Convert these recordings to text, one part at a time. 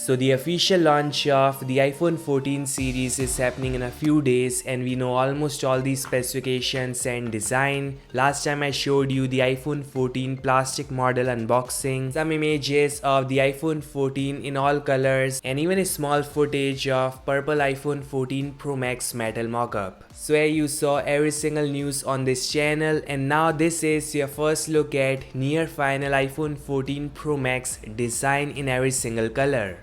So the official launch of the iPhone 14 series is happening in a few days and we know almost all the specifications and design. Last time I showed you the iPhone 14 plastic model unboxing, some images of the iPhone 14 in all colors and even a small footage of purple iPhone 14 Pro Max metal mockup. So here you saw every single news on this channel, and now this is your first look at near final iPhone 14 Pro Max design in every single color.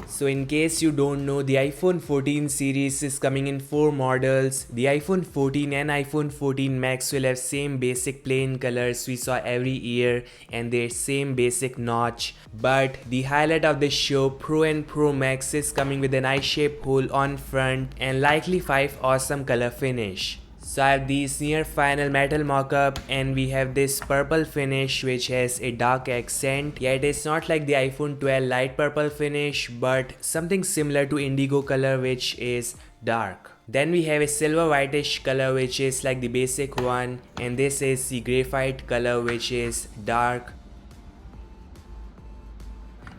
So in case you don't know, the iPhone 14 series is coming in 4 models. The iPhone 14 and iPhone 14 Max will have same basic plain colors we saw every year and their same basic notch. But the highlight of the show, Pro and Pro Max, is coming with an eye-shaped hole on front and likely 5 awesome color finish. So I have these near final metal mockup and we have this purple finish which has a dark accent. Yeah, it is not like the iPhone 12 light purple finish but something similar to indigo color which is dark. Then we have a silver whitish color which is like the basic one, and this is the graphite color which is dark.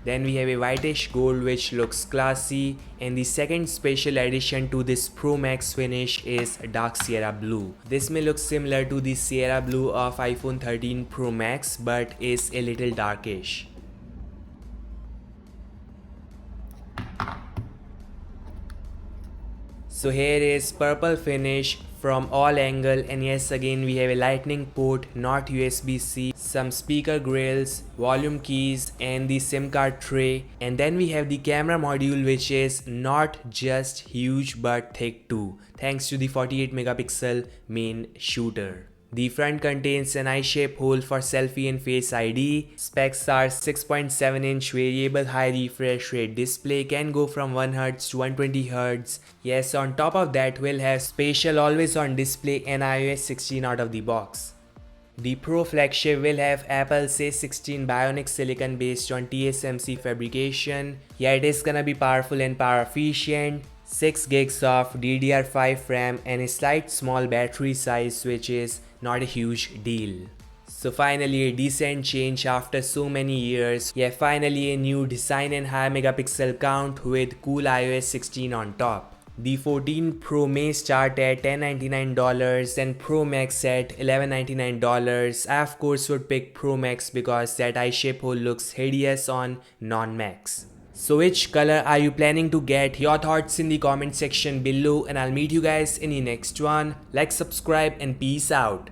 Then we have a whitish gold which looks classy, and the second special addition to this Pro Max finish is dark Sierra blue. This may look similar to the Sierra blue of iPhone 13 Pro Max but is a little darkish. So here is purple finish from all angle, and yes, again we have a lightning port, not USB-C, some speaker grills, volume keys and the SIM card tray, and then we have the camera module which is not just huge but thick too, thanks to the 48 megapixel main shooter. The front contains an eye-shaped hole for selfie and Face ID. Specs are 6.7-inch variable high refresh rate display, can go from 1Hz to 120Hz. Yes, on top of that we'll have spatial always on display and iOS 16 out of the box. The Pro flagship will have Apple's A16 Bionic silicon based on TSMC fabrication. Yeah, it is gonna be powerful and power efficient. 6 gigs of DDR5 RAM and a slight small battery size which is not a huge deal. So finally a decent change after so many years. Yeah, finally a new design and high megapixel count with cool iOS 16 on top. The 14 Pro may start at $1099 and Pro Max at $1199. I of course would pick Pro Max because that eye-shaped hole looks hideous on non-Max. So which color are you planning to get? Your thoughts in the comment section below, and I'll meet you guys in the next one. Like, subscribe and peace out.